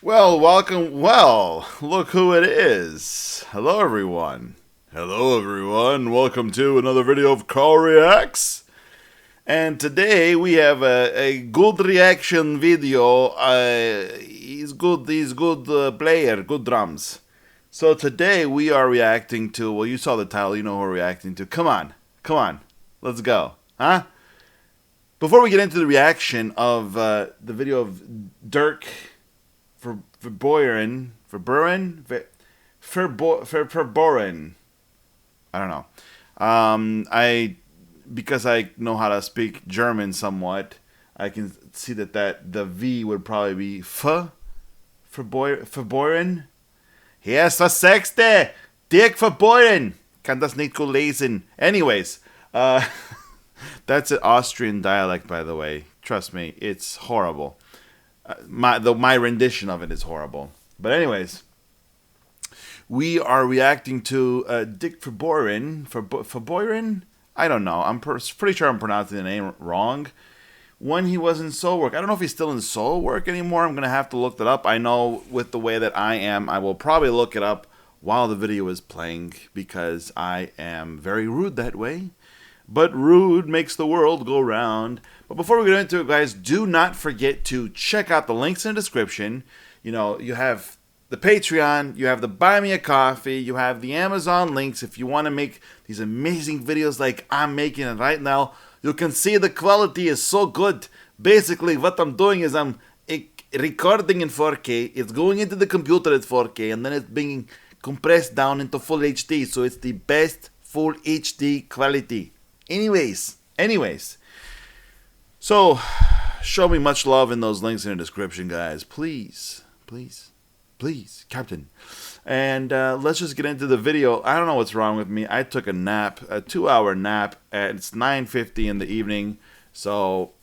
Well, welcome. Well, look who it is. Hello, everyone. Hello, everyone. Welcome to another video of Carl Reacts. And today we have a good reaction video. He's good player, good drums. So today we are reacting to, well, you saw the title, you know who we're reacting to. Come on, let's go. Huh? Before we get into the reaction of the video of Dirk Verbeuren, I don't know. Because I know how to speak German somewhat, I can see that the V would probably be Verbeuren. Hier ist das Sechste. Dirk Verbeuren. Kann das nicht gut lesen. Anyways, that's an Austrian dialect, by the way. Trust me, it's horrible. My rendition of it is horrible. But anyways, we are reacting to Dirk Verbeuren. I don't know. I'm pretty sure I'm pronouncing the name wrong. When he was in Soilwork, I don't know if he's still in Soilwork anymore. I'm gonna have to look that up. I know with the way that I am, I will probably look it up while the video is playing because I am very rude that way. But rude makes the world go round. But before we get into it, guys, do not forget to check out the links in the description. You know, you have the Patreon, you have the Buy Me a Coffee, you have the Amazon links if you want to make these amazing videos like I'm making it right now. You can see the quality is so good. Basically, what I'm doing is I'm recording in 4K. It's going into the computer at 4K, and then it's being compressed down into full HD. So it's the best full HD quality. Anyways, so show me much love in those links in the description, guys. Please, Captain. And let's just get into the video. I don't know what's wrong with me. I took a nap, a 2-hour nap, and it's 9:50 in the evening. So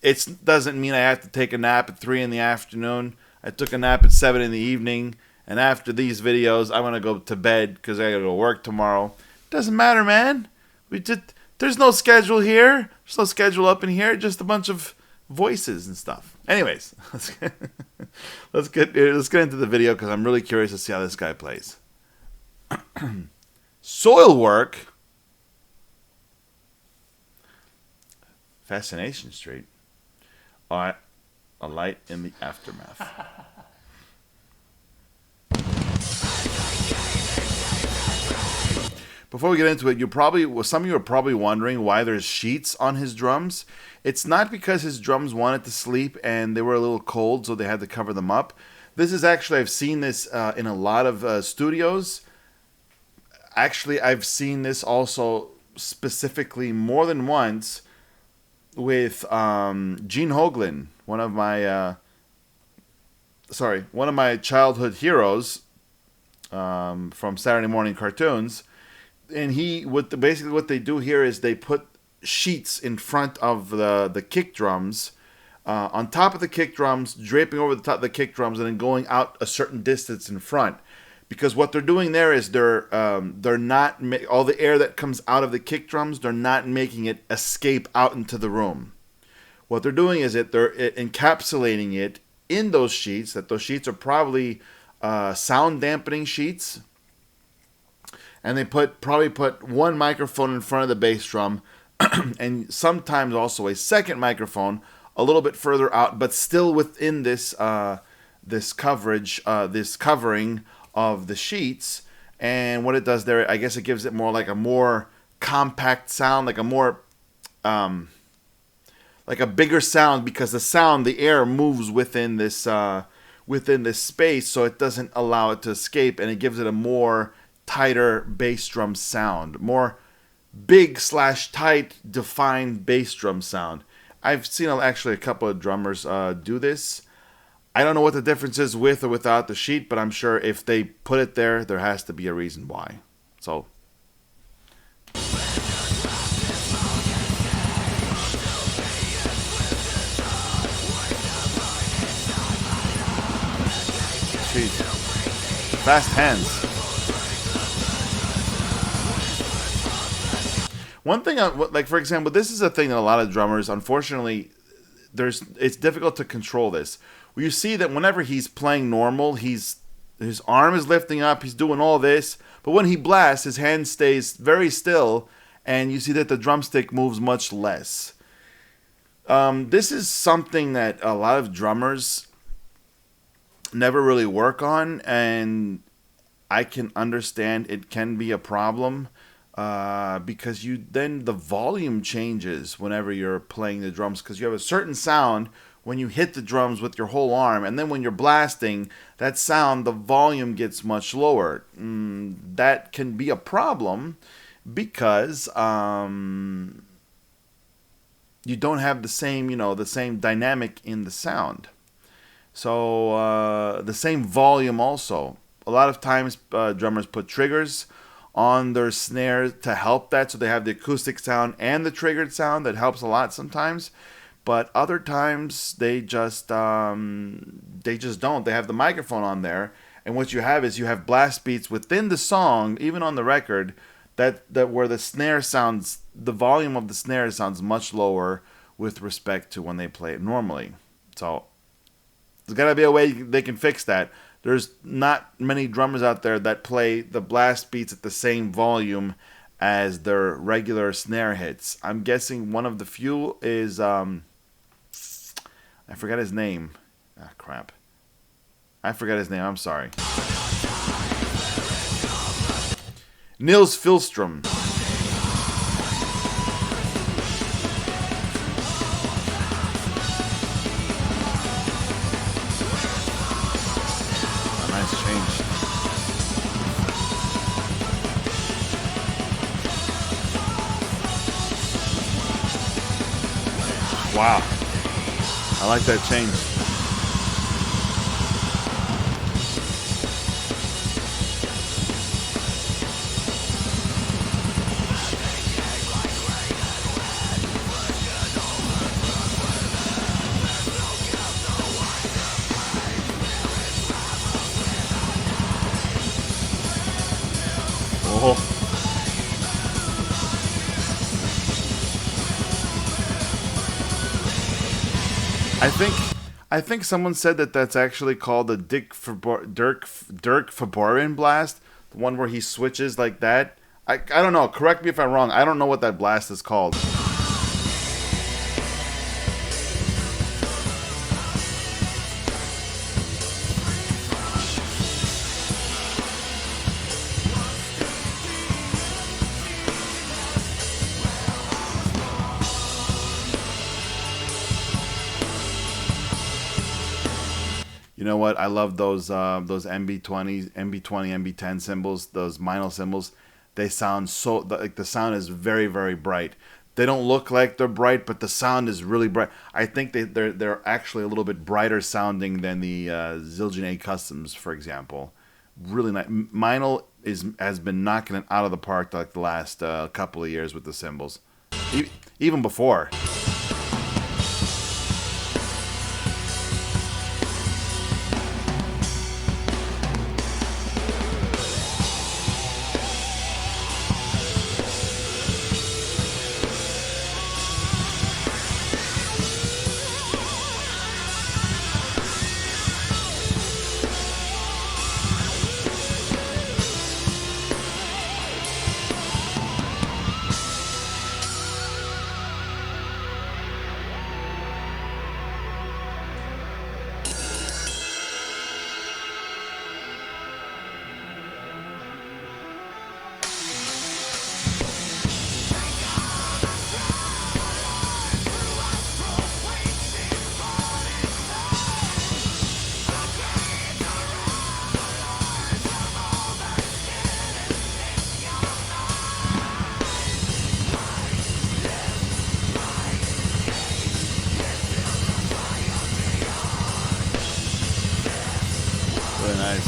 it doesn't mean I have to take a nap at 3 in the afternoon. I took a nap at 7 in the evening. And after these videos, I'm going to go to bed because I got to go work tomorrow. Doesn't matter, man. There's no schedule here. There's no schedule up in here. Just a bunch of voices and stuff. Anyways, let's get into the video because I'm really curious to see how this guy plays. Soilwork. Fascination Street. All right. Alight in the Aftermath. Before we get into it, some of you are probably wondering why there's sheets on his drums. It's not because his drums wanted to sleep and they were a little cold, so they had to cover them up. This is actually, I've seen this in a lot of studios. Actually, I've seen this also specifically more than once with Gene Hoglan, one of my childhood heroes from Saturday morning cartoons. And basically what they do here is they put sheets in front of the kick drums, on top of the kick drums, draping over the top of the kick drums, and then going out a certain distance in front. Because what they're doing there is they're not all the air that comes out of the kick drums, they're not making it escape out into the room. What they're doing is they're encapsulating it in those sheets. That those sheets are probably sound dampening sheets. And they probably put one microphone in front of the bass drum, and sometimes also a second microphone a little bit further out, but still within this this covering of the sheets. And what it does there, I guess it gives it more more compact sound, like a more like a bigger sound, because the air moves within this space, so it doesn't allow it to escape, and it gives it a more tighter bass drum sound, more big/tight defined bass drum sound. I've seen actually a couple of drummers do this. I don't know what the difference is with or without the sheet, but I'm sure if they put it there, there has to be a reason why. So jeez. Fast hands. One thing, like for example, this is a thing that a lot of drummers, unfortunately, it's difficult to control this. Well, you see that whenever he's playing normal, his arm is lifting up, he's doing all this, but when he blasts, his hand stays very still, and you see that the drumstick moves much less. This is something that a lot of drummers never really work on, and I can understand it can be a problem because the volume changes whenever you're playing the drums, because you have a certain sound when you hit the drums with your whole arm, and then when you're blasting, that sound, the volume gets much lower. That can be a problem because you don't have the same dynamic in the sound. So the same volume also. A lot of times drummers put triggers on their snares to help that, so they have the acoustic sound and the triggered sound. That helps a lot sometimes. But other times they just don't. They have the microphone on there, and what you have is you have blast beats within the song, even on the record, that where the snare sounds, the volume of the snare sounds much lower with respect to when they play it normally. So there's got to be a way they can fix that. There's not many drummers out there that play the blast beats at the same volume as their regular snare hits. I'm guessing one of the few is I forgot his name. Ah, crap. I forgot his name. I'm sorry. Nils Filstrom. A nice change. Wow. I like that change. Oh. I think someone said that that's actually called the Dirk Verbeuren blast, the one where he switches like that. I don't know. Correct me if I'm wrong. I don't know what that blast is called. You know what? I love those MB20, MB10 cymbals, those Meinl cymbals. They sound so like the sound is very, very bright. They don't look like they're bright, but the sound is really bright. I think they're actually a little bit brighter sounding than the Zildjian A Customs, for example. Really nice. Meinl has been knocking it out of the park like the last couple of years with the cymbals, even before. Really nice.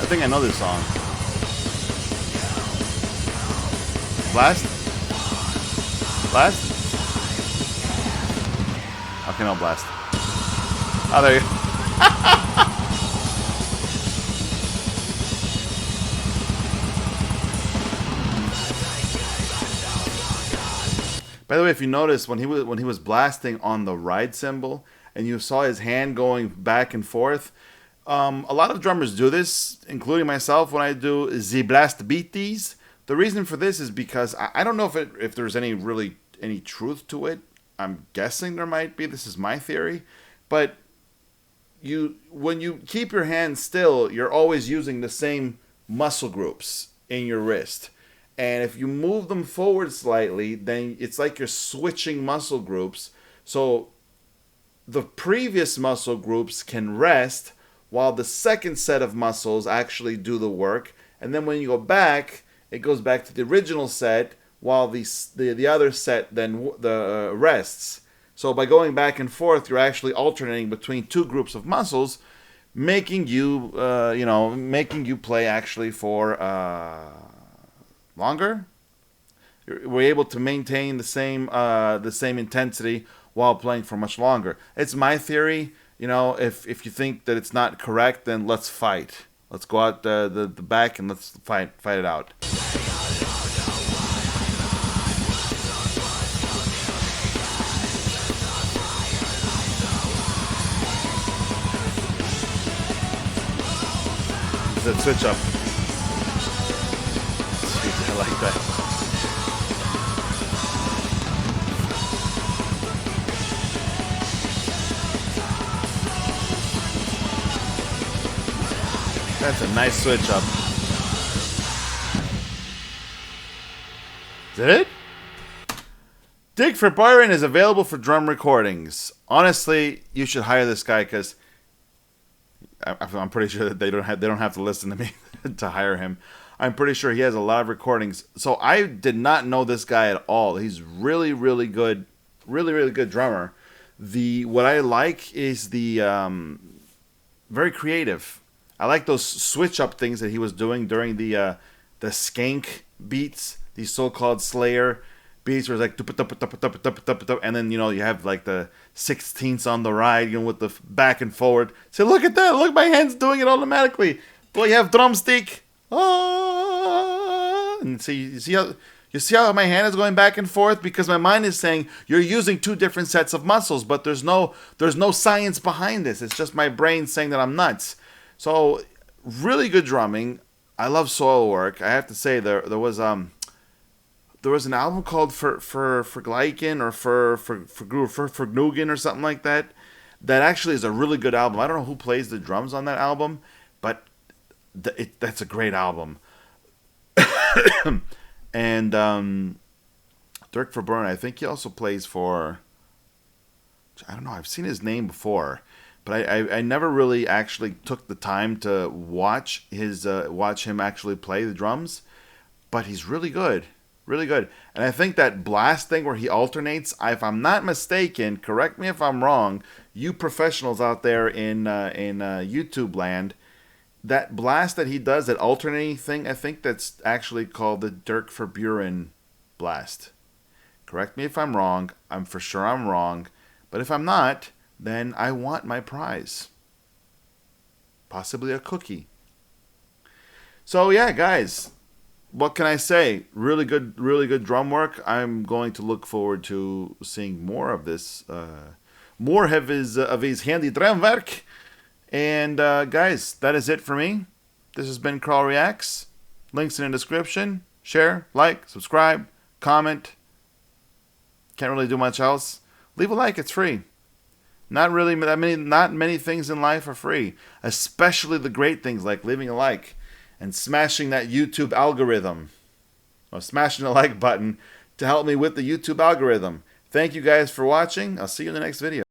I think I know this song. Blast? Blast? Okay, no, Blast. Oh, there you go. By the way, if you notice when he was blasting on the ride cymbal and you saw his hand going back and forth, a lot of drummers do this, including myself when I do the blast beaties. The reason for this is because I don't know if there's any truth to it. I'm guessing there might be. This is my theory, but when you keep your hand still, you're always using the same muscle groups in your wrist. And if you move them forward slightly, then it's like you're switching muscle groups. So the previous muscle groups can rest while the second set of muscles actually do the work. And then when you go back, it goes back to the original set while the other set then rests. So by going back and forth, you're actually alternating between two groups of muscles, making you play actually for longer. We're able to maintain the same intensity while playing for much longer. It's my theory. If you think that it's not correct, then let's fight. Let's go out the back and let's fight it out. That switch up. I like that. That's a nice switch up. Is that it? Dirk Verbeuren is available for drum recordings. Honestly, you should hire this guy because I'm pretty sure that they don't have to listen to me to hire him. I'm pretty sure he has a lot of recordings. So I did not know this guy at all. He's really, really good, really good drummer. What I like is the very creative. I like those switch up things that he was doing during the skank beats, these so-called Slayer beats where it's like, and then you have like the 16ths on the ride, with the back and forward. Say, look at that! Look, my hand's doing it automatically. Do I have drumstick? Ah! And see, you see how my hand is going back and forth because my mind is saying you're using two different sets of muscles, but there's no science behind this. It's just my brain saying that I'm nuts. So really good drumming. I love Soilwork. I have to say there was an album called for Gleichen or for Gnugen or something like that. That actually is a really good album. I don't know who plays the drums on that album, but that's a great album. And Dirk Verbeuren, I think he also plays for, I don't know, I've seen his name before, but I never really actually took the time to watch him actually play the drums. But he's really good. Really good. And I think that blast thing where he alternates, if I'm not mistaken, correct me if I'm wrong, you professionals out there in YouTube land, that blast that he does, that alternating thing, I think that's actually called the Dirk Verbeuren blast. Correct me if I'm wrong. I'm for sure I'm wrong. But if I'm not, then I want my prize. Possibly a cookie. So yeah, guys. What can I say? Really good drum work. I'm going to look forward to seeing more of this, more of his handy drum work. And guys, that is it for me. This has been Carl Reacts. Links in the description. Share, like, subscribe, comment. Can't really do much else. Leave a like. It's free. Not many things in life are free, especially the great things like leaving a like. And smashing that YouTube algorithm. Or smashing the like button to help me with the YouTube algorithm. Thank you guys for watching. I'll see you in the next video.